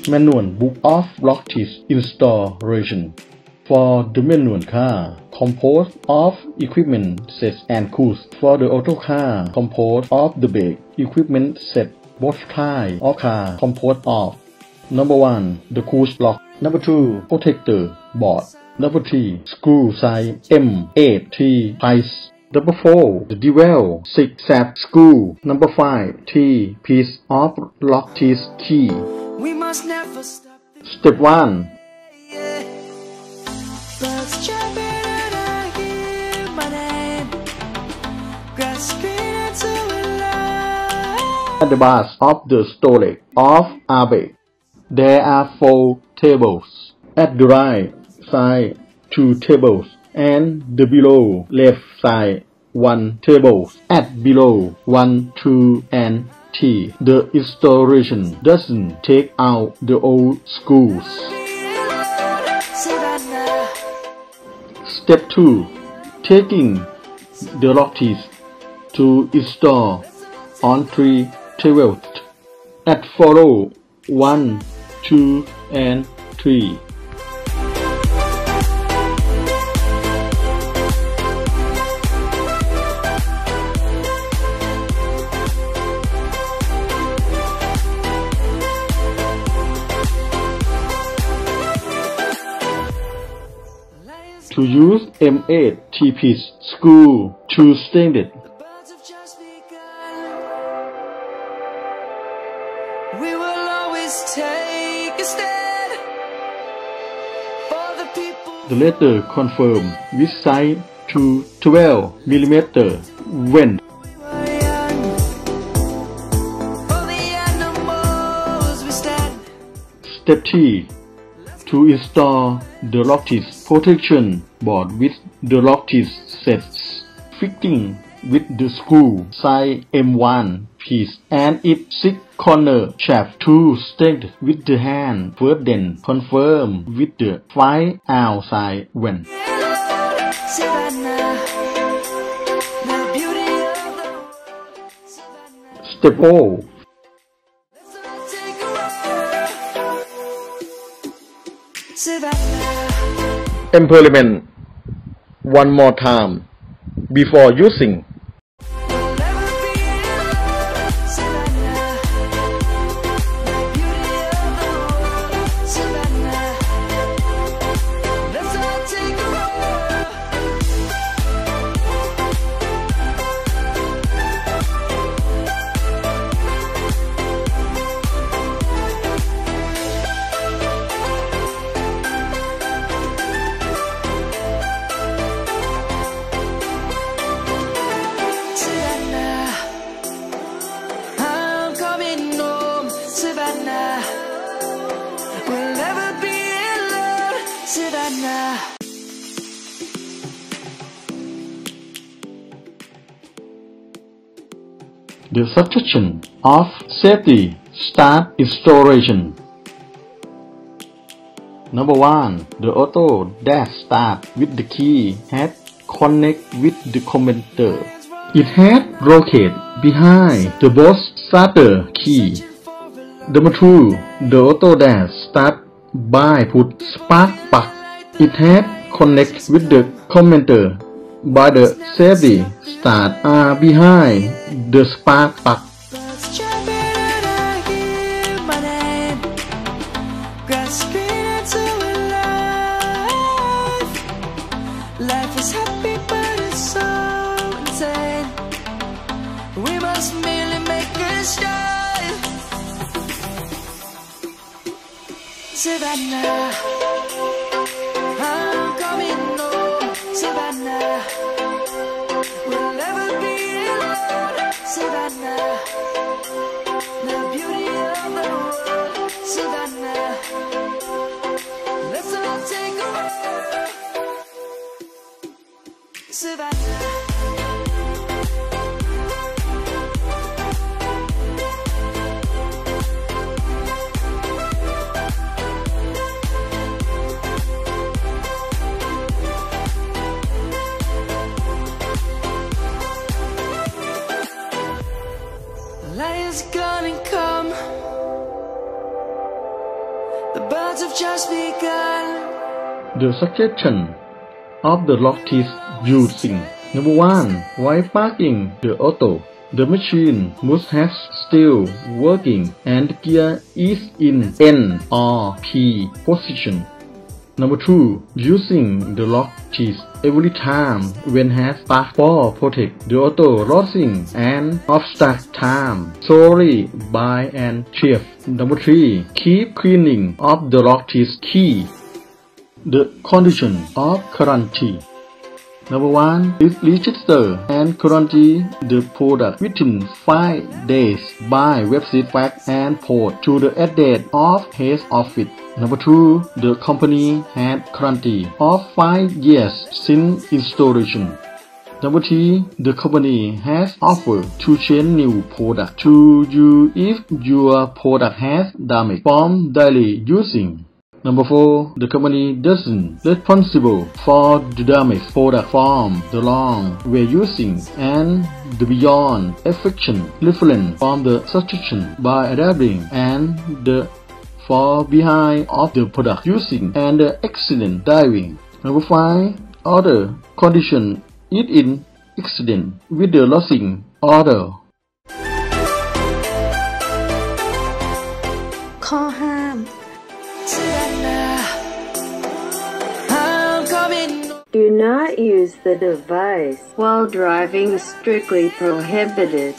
Manual Book of LOCKTECH Installation. For the manual car, composed of equipment set and cools. For the auto car, composed of the brake equipment set. Both types of car composed of number 1. The cools block. Number 2. Protector board. Number 3. Screw size M8 T piece. Number 4. The dowel 6 set screw. Number 5. T piece of LOCKTECH key. We must never stop. Step 1. Birds chirping and I hear my name. Grass green until we light. At the base of the storage of airbag, there are 4 tables. At the right side, 2 tables, and the below left side, 1 table. At below 1, 2, and 3, the installation doesn't take out the old screws. Step 2. Taking the LOCKTECH to install on 3 tables. At follow 1, 2, and 3. To use M8 T-piece screw to standard. Birds have just begun. We will always take a stand for the people. The letter confirm with size to 12 mm when We were young. For the animals we stand. Step 3. To install the LOCKTECH protection board with the LOCKTECH sets, fitting with the screw size M1 piece and its 6 corner shaft to stand with the hand. First, then confirm with the 5 outside when. Savannah, the beauty of the world. Savannah, Step 4. let's all take a ride. Savannah, Implement one more time before using. we'll never be alone. Savannah, the beauty of the world. Savannah, let's all take a ride. Savannah, I'm coming home. Savannah, we'll never be alone. Savannah. The suggestion of safety start installation. Number 1. The auto dash start with the key had connect with the commutator. It had rocket behind the both starter key. Number 2. The auto dash start by put spark plug. It had connect with the commutator by the safety start are behind the spark plug. Birds chirping and I hear my name. Grass green until we life. Life is happy but it's so insane. We must merely make a start. Savannah, I'm coming home. Savannah, we'll never be alone. Savannah, the beauty of the world. Savannah, let's all take a ride. Savannah. Light is gonna come. The birds have just begun. The suggestion of the LOCKTECH using: Number 1. While parking the auto, the machine must have still working and the gear is in N or P position. Number 2. Using the LOCKTECH every time when has start for protect the auto losing and obstacle time solely by and chief. Number 3. Keep cleaning of the LOCKTECH key. The condition of guarantee. Number 1. Is register and guarantee the product within 5 days by website fax and post to the address of head office. Number 2. The company had guarantee of 5 years since installation. Number 3. The company has offered to change new product to you if your product has damage from daily using. Number 4. The company doesn't responsible for the damage product from the long way using and the beyond affection reference from the substitution by adapting and the fall behind of the product using and the accident diving. Number 5. Other condition is in accident with the losing order. ข้อห้าม Do not use the device while driving. Strictly prohibited.